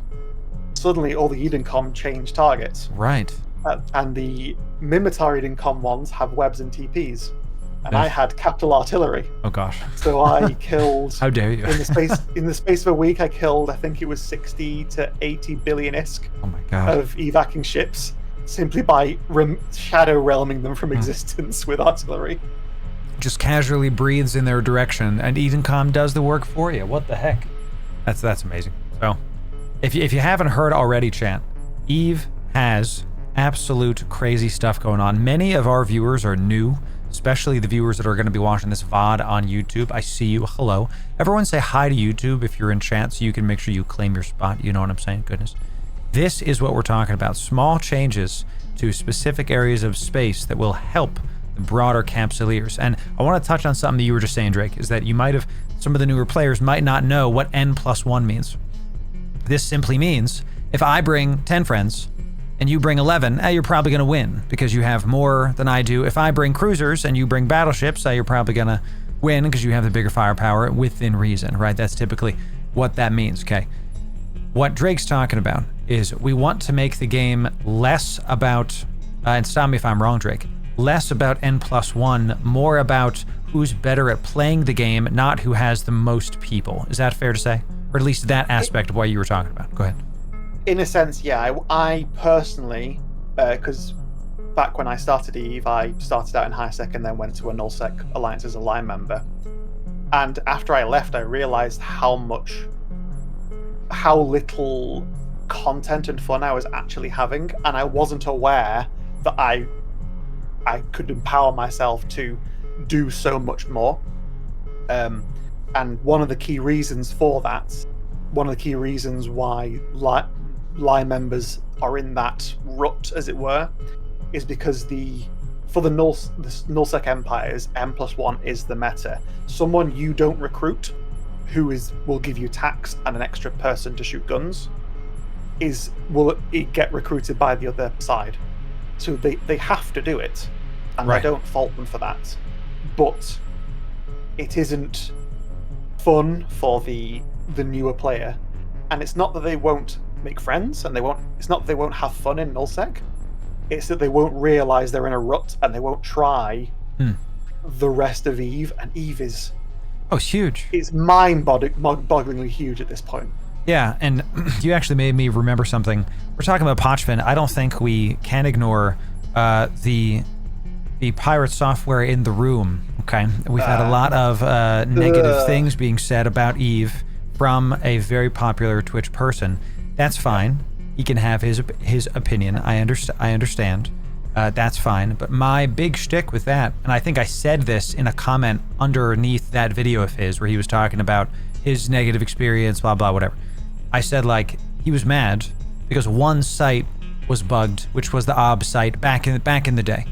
suddenly all the Iddon Com change targets. Right. And the Mimitar Iddon Com ones have webs and TPs. And I had capital artillery. Oh gosh. So I killed... How dare you? in the space of a week, I killed, I think it was 60 to 80 billion-isk of evacing ships, simply by shadow realming them from existence with artillery. Just casually breathes in their direction, and Iddon Com does the work for you. What the heck? That's amazing. So, if you haven't heard already, chat, Eve has absolute crazy stuff going on. Many of our viewers are new, especially the viewers that are going to be watching this VOD on YouTube. I see you. Hello. Everyone say hi to YouTube if you're in chat, so you can make sure you claim your spot. You know what I'm saying? Goodness. This is what we're talking about. Small changes to specific areas of space that will help the broader Capsuleers. And I want to touch on something that you were just saying, Drake, is that some of the newer players might not know what N+1 means. This simply means if I bring 10 friends and you bring 11, you're probably going to win because you have more than I do. If I bring cruisers and you bring battleships, you're probably going to win because you have the bigger firepower within reason, right? That's typically what that means, okay? What Drake's talking about is we want to make the game less about, and stop me if I'm wrong, Drake, less about N+1, more about who's better at playing the game, not who has the most people. Is that fair to say? Or at least that aspect of what you were talking about. Go ahead. In a sense, yeah. I personally, because back when I started Eve, I started out in HighSec and then went to a NullSec Alliance as a line member. And after I left, I realized how little content and fun I was actually having, and I wasn't aware that I I could empower myself to do so much more. And one of the key reasons for that, one of the key reasons why lie members are in that rut, as it were, is because for the nullsec empires, M+1 is the meta. Someone you don't recruit, who will give you tax and an extra person to shoot guns, will it get recruited by the other side. So they have to do it, and I don't fault them for that. But it isn't fun for the newer player, and it's not that they won't make friends, and it's not that they won't have fun in nullsec. It's that they won't realize they're in a rut, and they won't try the rest of Eve. And Eve is it's huge. It's mind-bogglingly huge at this point. Yeah, and you actually made me remember something. We're talking about Pochfin. I don't think we can ignore the pirate software in the room. Okay, we've had a lot of negative things being said about Eve from a very popular Twitch person. That's fine. He can have his opinion. I understand. That's fine. But my big shtick with that, and I think I said this in a comment underneath that video of his where he was talking about his negative experience, blah, blah, whatever. I said, like, he was mad because one site was bugged, which was the OB site back in the day.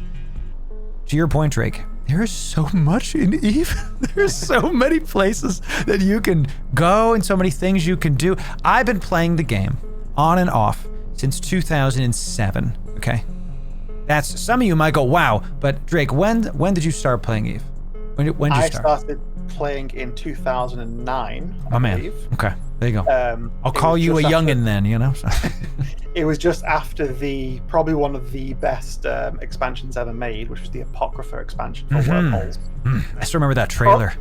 To your point, Drake, there is so much in Eve. There's so many places that you can go and so many things you can do. I've been playing the game on and off since 2007, okay? That's, some of you might go, wow, but Drake, when did you start playing Eve? When did you start? I started playing in 2009, I believe. Okay, there you go. I'll call you a youngin' then, you know? It was just after probably one of the best expansions ever made, which was the Apocrypha expansion for Wormholes. I still remember that trailer.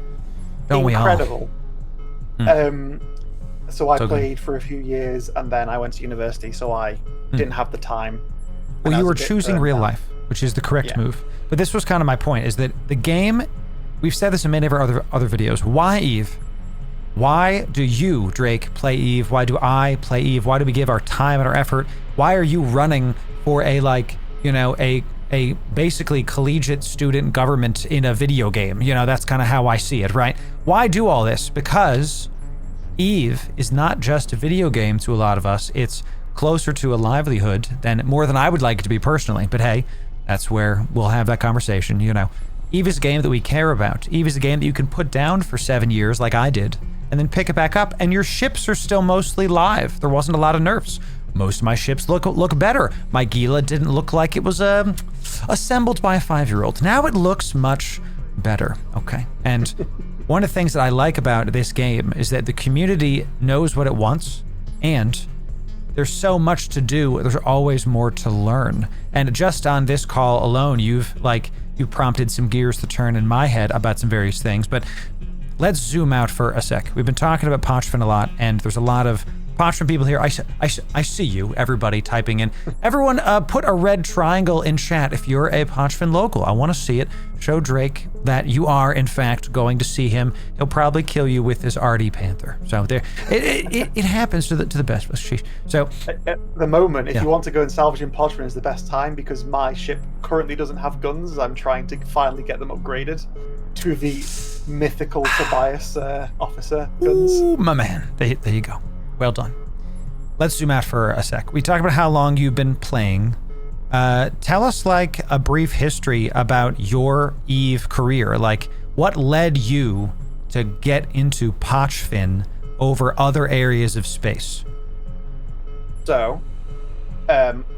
Don't we all? Incredible. So I played for a few years, and then I went to university, so I didn't have the time. Well, you were choosing real life, which is the correct move. But this was kind of my point, is that the game, we've said this in many of our other videos, why Eve? Why do you, Drake, play Eve? Why do I play Eve? Why do we give our time and our effort? Why are you running for a basically collegiate student government in a video game? You know, that's kind of how I see it, right? Why do all this? Because Eve is not just a video game to a lot of us. It's closer to a livelihood more than I would like it to be personally. But hey, that's where we'll have that conversation, you know. Eve is a game that we care about. Eve is a game that you can put down for 7 years like I did, and then pick it back up, and your ships are still mostly live. There wasn't a lot of nerfs. Most of my ships look better. My Gila didn't look like it was assembled by a 5-year-old. Now it looks much better, okay? And one of the things that I like about this game is that the community knows what it wants, and there's so much to do. There's always more to learn. And just on this call alone, you prompted some gears to turn in my head about some various things. But let's zoom out for a sec. We've been talking about Pochfin a lot, and there's a lot of Pochfin people here. I see you, everybody typing in. Everyone, put a red triangle in chat if you're a Pochfin local. I want to see it. Show Drake that you are, in fact, going to see him. He'll probably kill you with his RD Panther. So there, it happens to the best of us. So at the moment, if you want to go and salvage in Pochfin, is the best time because my ship currently doesn't have guns. I'm trying to finally get them upgraded to the mythical Tobias officer guns. Ooh, my man. There you go. Well done. Let's zoom out for a sec. We talked about how long you've been playing. Tell us like a brief history about your Eve career. Like what led you to get into Pochfin over other areas of space? So,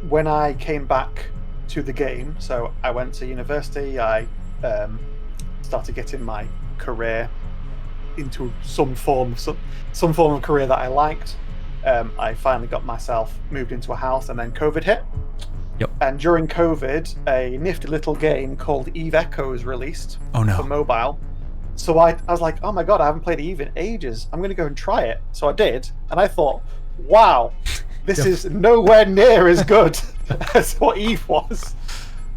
when I came back to the game, so I went to university, I started getting my career into some form of career that I liked. I finally got myself moved into a house, and then COVID hit. Yep. And during COVID, a nifty little game called Eve Echoes released for mobile. So I was like, oh my god, I haven't played Eve in ages. I'm going to go and try it. So I did, and I thought, wow, this is nowhere near as good as what Eve was.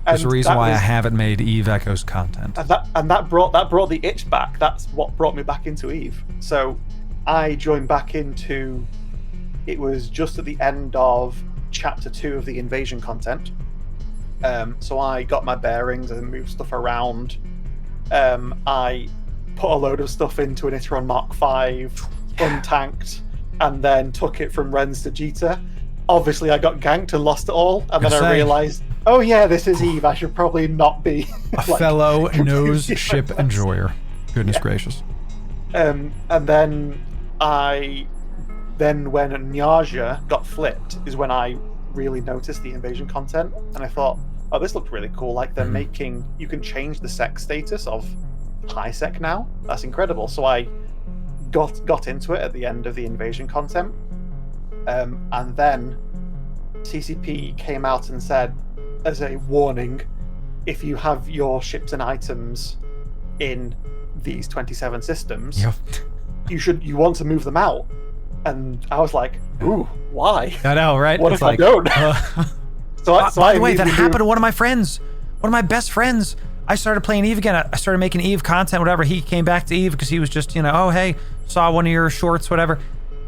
There's a reason why I haven't made Eve Echoes content. And that brought the itch back. That's what brought me back into Eve. So I joined back into. It was just at the end of Chapter 2 of the Invasion content. So I got my bearings and moved stuff around. I put a load of stuff into an Iddon Mark V, untanked, and then took it from Ren's to Jita. Obviously, I got ganked and lost it all, and then I realized, oh yeah, this is Eve. I should probably not be a fellow nose ship enjoyer. Goodness gracious. And then when Nyaja got flipped is when I really noticed the invasion content, and I thought, oh, this looked really cool. Like they're making, you can change the sec status of high sec now. That's incredible. So I got into it at the end of the invasion content, and then CCP came out and said, as a warning, if you have your ships and items in these 27 systems, you want to move them out. And I was like, ooh, why? I know, right? What if I don't? By the way, that happened to one of my friends, one of my best friends. I started playing Eve again. I started making Eve content, whatever. He came back to Eve because he was just, oh, hey, saw one of your shorts, whatever.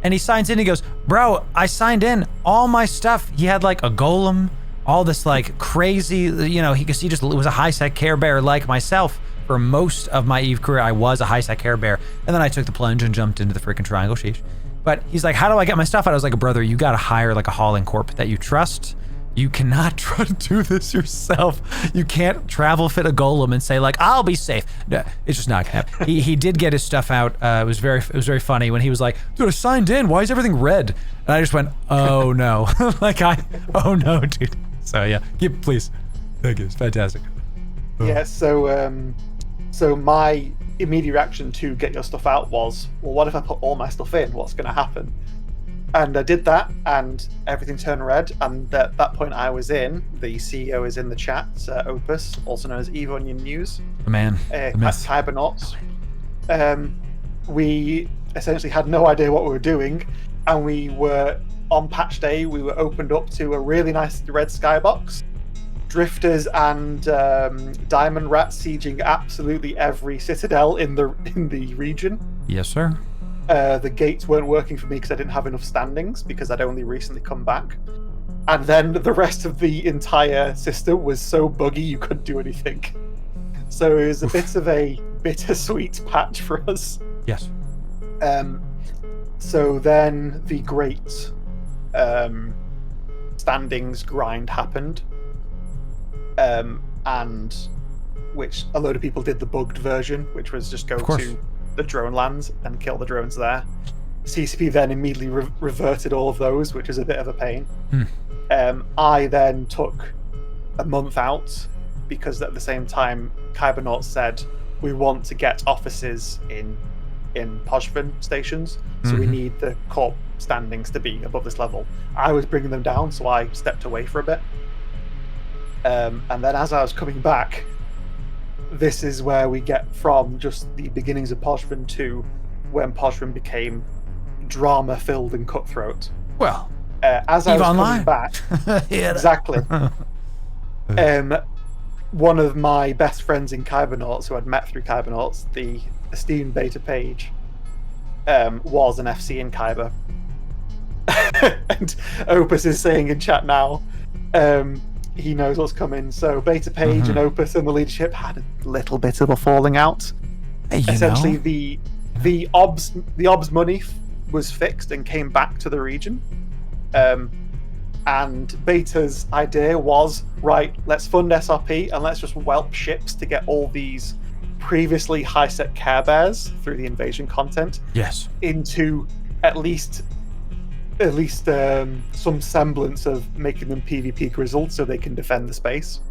And he signs in. He goes, bro, I signed in. All my stuff. He had like a golem, all this like crazy, he just was a high sec Care Bear like myself. For most of my Eve career, I was a high sec Care Bear. And then I took the plunge and jumped into the freaking triangle sheesh. But he's like, how do I get my stuff out? I was like, brother, you got to hire like a hauling corp that you trust. You cannot try to do this yourself. You can't travel fit a golem and say like, I'll be safe. No, it's just not gonna happen. He did get his stuff out. It was very funny when he was like, dude, I signed in. Why is everything red? And I just went, oh no. Oh no, dude. So yeah, please. Thank you. It's fantastic. Yeah. So my immediate reaction to get your stuff out was, well, what if I put all my stuff in? What's going to happen? And I did that, and everything turned red. And at that point, I was in. The CEO is in the chat. Opus, also known as Evonian News. The man. KYBERNAUT. We essentially had no idea what we were doing, and we were on patch day. We were opened up to a really nice red skybox. Drifters and diamond rats sieging absolutely every citadel in the region. Yes, sir. The gates weren't working for me because I didn't have enough standings because I'd only recently come back. And then the rest of the entire system was so buggy you couldn't do anything. So it was a bit of a bittersweet patch for us. Yes. So then the great standings grind happened. And which a load of people did the bugged version, which was just go to the drone lands and kill the drones there. CCP then immediately reverted all of those, which is a bit of a pain. I then took a month out because at the same time KYBERNAUT said we want to get offices in Pozhven stations, so we need the Corp standings to be above this level. I was bringing them down, so I stepped away for a bit. And then as I was coming back, this is where we get from just the beginnings of Pozhven to when Pozhven became drama-filled and cutthroat. Well, as I was coming back, exactly. One of my best friends in KYBERNAUT, who I'd met through KYBERNAUT, the esteemed Beta Page, was an FC in Kyber. And Opus is saying in chat now, he knows what's coming. So Beta Page and Opus and the leadership had a little bit of a falling out. Essentially, the OBS money was fixed and came back to the region. And Beta's idea was, right, let's fund SRP and let's just whelp ships to get all these previously high-set Care Bears through the invasion content into at least some semblance of making them PvP grizzled so they can defend the space.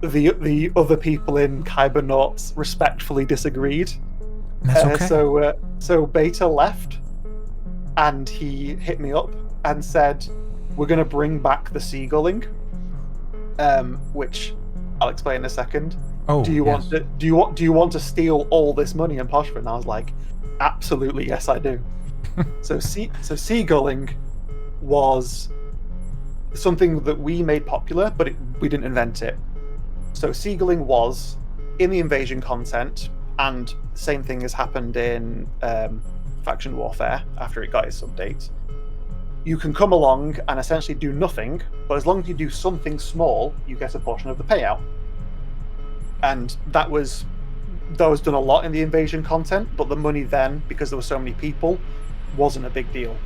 The other people in KYBERNAUT respectfully disagreed. That's okay. So Beta left, and he hit me up and said, "We're going to bring back the seagulling," which I'll explain in a second. Oh, do you want to steal all this money in Pozhven? And I was like, absolutely, yes, I do. So seagulling was something that we made popular, but we didn't invent it. So seagulling was in the invasion content, and the same thing has happened in faction warfare after it got its update. you can come along and essentially do nothing, but as long as you do something small, you get a portion of the payout. And that was done a lot in the invasion content, but the money then, because there were so many people, wasn't a big deal.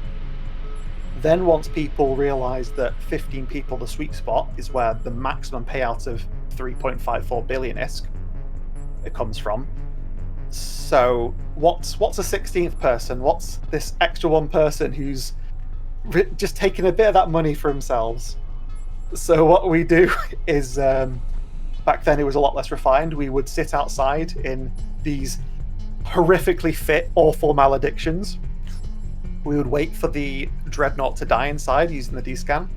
Then once people realized that 15 people, the sweet spot, is where the maximum payout of 3.54 billion ISK it comes from. So what's a 16th person? What's this extra one person who's just taking a bit of that money for themselves? So what we do is, back then it was a lot less refined. We would sit outside in these horrifically fit, awful maledictions. We would wait for the dreadnought to die inside using the D-scan,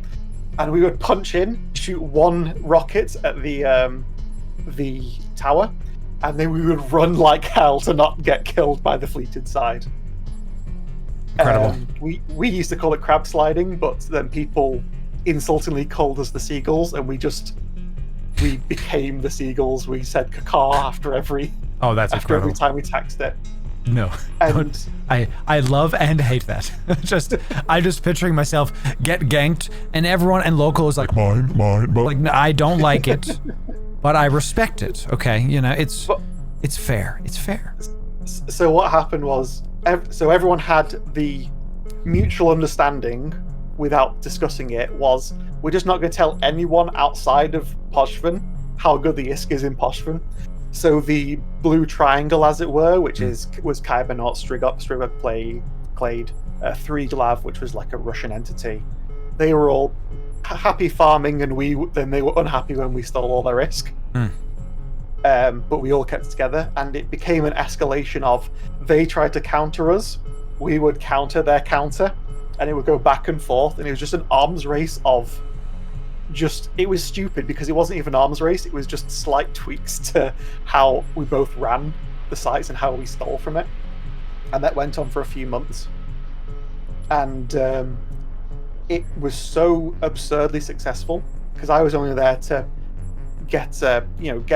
and we would punch in, shoot one rocket at the tower, and then we would run like hell to not get killed by the fleet inside. Incredible. We used to call it crab sliding, but then people insultingly called us the seagulls, and we became the seagulls. We said caca after every every time we taxed it. No, and I love and hate that. I'm just picturing myself get ganked, and everyone and local is like mine. Like, no, I don't like it, but I respect it. Okay, it's fair. It's fair. So what happened was, so everyone had the mutual understanding, without discussing it, was we're just not going to tell anyone outside of Poshvin how good the ISK is in Poshvin. So the blue triangle, as it were, which was KYBERNAUT, Strigok, Clade, 3glav, which was like a Russian entity. They were all happy farming, and then they were unhappy when we stole all their ISK. But we all kept together, and it became an escalation of they tried to counter us, we would counter their counter, and it would go back and forth, and it was just an arms race of it was stupid because it wasn't even an arms race, it was just slight tweaks to how we both ran the sites and how we stole from it. And that went on for a few months. And it was so absurdly successful because I was only there to get a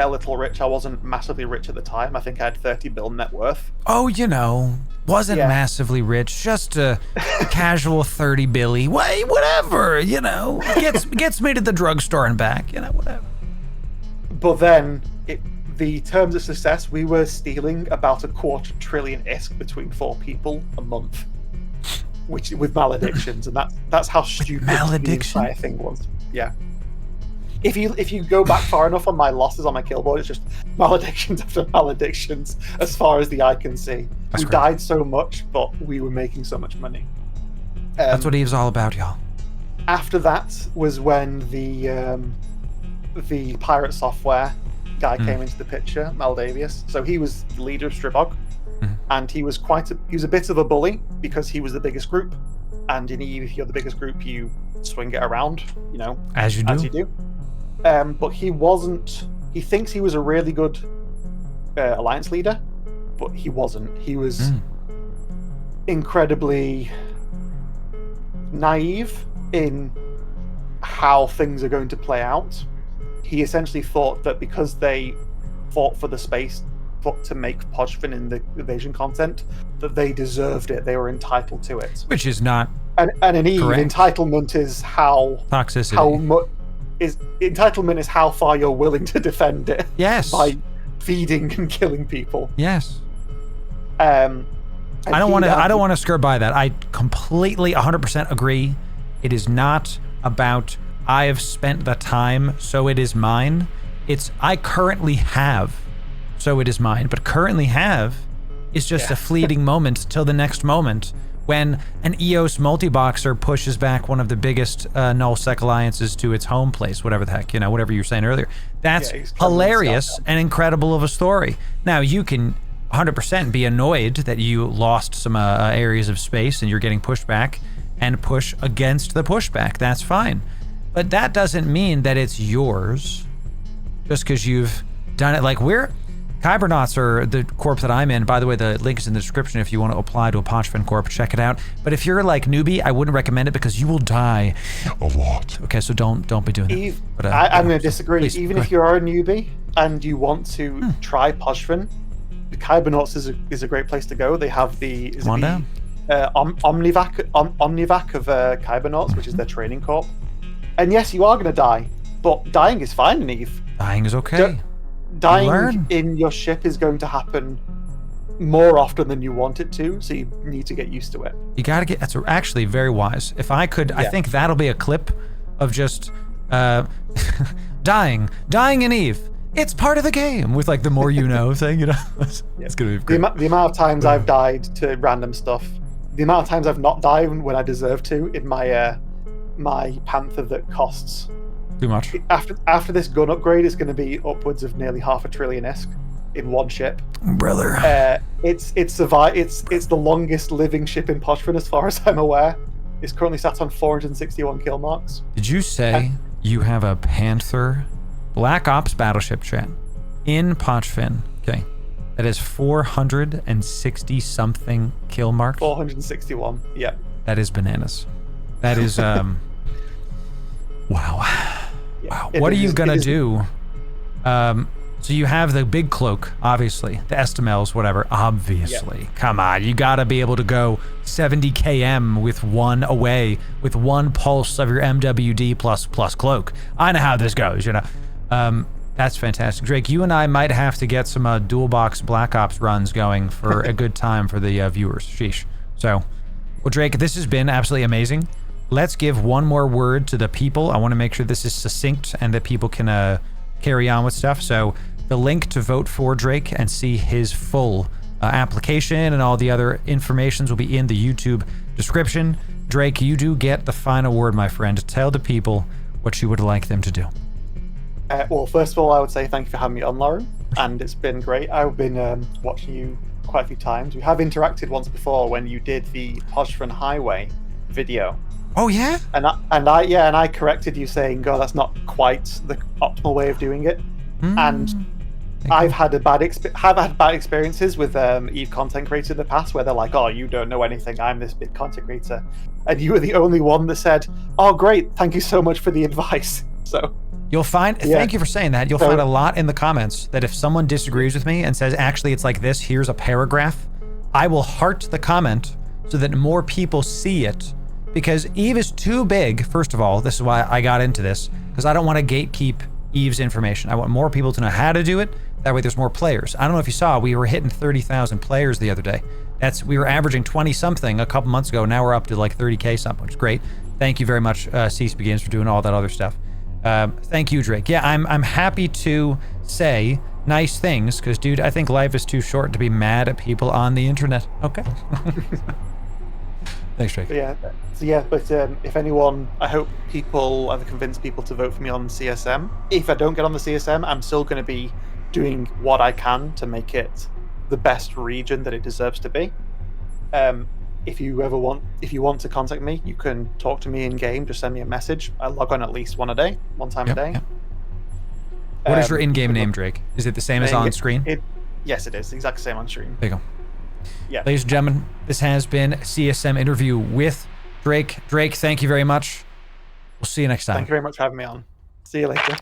little rich. I wasn't massively rich at the time. I think I had 30 bill net worth. Oh, wasn't massively rich, just a casual 30 billy. Whatever, gets me to the drugstore and back, whatever. But then, the terms of success, we were stealing about 250 billion ISK between 4 people a month, which with maledictions, and that's how stupid the entire thing was. Yeah. If you go back far enough on my losses on my kill board, it's just maledictions after maledictions as far as the eye can see. We died so much, but we were making so much money. That's what Eve's all about, y'all. After that was when the pirate software guy came into the picture, Maldavius. So he was the leader of Stribog, and he was a bit of a bully because he was the biggest group. And in Eve, if you're the biggest group, you swing it around, as you do. But he wasn't. He thinks he was a really good alliance leader, but he wasn't. He was incredibly naive in how things are going to play out. He essentially thought that because they fought for the space to make Poshvin in the invasion content, that they deserved it. They were entitled to it. Which is not. And in Eve, entitlement is how toxicity. How much. Entitlement is how far you're willing to defend it. Yes. By feeding and killing people. Yes. I don't want to skirt by that. I completely 100% agree. It is not about I have spent the time, so it is mine. It's I currently have, so it is mine. But currently have is just a fleeting moment till the next moment. When an EOS multi-boxer pushes back one of the biggest null-sec alliances to its home place, whatever the heck, whatever you were saying earlier. That's hilarious and incredible of a story. Now, you can 100% be annoyed that you lost some areas of space and you're getting pushed back and push against the pushback. That's fine. But that doesn't mean that it's yours just because you've done it. Like, KYBERNAUTs are the corp that I'm in. By the way, the link is in the description if you want to apply to a Poshvin corp. Check it out. But if you're like newbie, I wouldn't recommend it because you will die a lot. Okay, so don't be doing that. But, I'm going to disagree. Please, even if you are a newbie and you want to try Poshvin, KYBERNAUTs is a great place to go. They have the Omnivac of KYBERNAUT, which is their training corp. And yes, you are going to die, but dying is fine in Eve. Dying is okay. Dying in your ship is going to happen more often than you want it to, so you need to get used to it. You gotta get, that's actually very wise. If I could, I think that'll be a clip of just dying in Eve. It's part of the game with like the more you know thing, you know? It's gonna be great. The amount of times I've died to random stuff, the amount of times I've not died when I deserve to in my my Panther that costs too much. After this gun upgrade, it's going to be upwards of nearly 500 billion-esque in one ship. Brother. It's the longest living ship in Podfin as far as I'm aware. It's currently sat on 461 kill marks. Did you say you have a Panther Black Ops battleship, chat, in Podfin? Okay. That is 460 something kill marks. 461. Yeah. That is bananas. That is wow. Yeah, wow. What are you gonna do? So you have the big cloak, obviously, the Estimels, whatever, obviously. Yeah. Come on, you gotta be able to go 70 km with one away, with one pulse of your MWD plus cloak. I know how this goes, you know. That's fantastic. Drake, you and I might have to get some dual box Black Ops runs going for a good time for the viewers. Sheesh. So, well, Drake, this has been absolutely amazing. Let's give one more word to the people. I want to make sure this is succinct and that people can carry on with stuff. So the link to vote for Drake and see his full application and all the other informations will be in the YouTube description. Drake, you do get the final word, my friend. Tell the people what you would like them to do. Well, first of all, I would say thank you for having me on, Loru, and it's been great. I've been watching you quite a few times. We have interacted once before when you did the Podfin Highway video. Oh yeah? And I corrected you saying, "Oh, that's not quite the optimal way of doing it." And I've had bad experiences with Eve content creators in the past where they're like, "Oh, you don't know anything. I'm this big content creator," and you were the only one that said, "Oh, great. Thank you so much for the advice." So you'll find. Thank you for saying that. You'll find a lot in the comments that if someone disagrees with me and says, "Actually, it's like this. Here's a paragraph," I will heart the comment so that more people see it. Because Eve is too big, first of all. This is why I got into this, because I don't want to gatekeep Eve's information. I want more people to know how to do it. That way there's more players. I don't know if you saw, we were hitting 30,000 players the other day. We were averaging 20 something a couple months ago. Now we're up to like 30K something, which is great. Thank you very much, Cease Begins, for doing all that other stuff. Thank you, Drake. Yeah, I'm happy to say nice things, because dude, I think life is too short to be mad at people on the internet. Okay. Thanks, Drake. But if anyone, I hope I've convinced people to vote for me on CSM. If I don't get on the CSM, I'm still going to be doing what I can to make it the best region that it deserves to be. If you want to contact me, you can talk to me in game. Just send me a message. I log on at least one time a day. Yep. What is your in-game name, Drake? Is it the same as on screen? Yes, it is. The exact same on screen. There you go. Yeah. Ladies and gentlemen, this has been a CSM interview with Drake. Drake, thank you very much. We'll see you next time. Thank you very much for having me on. See you later.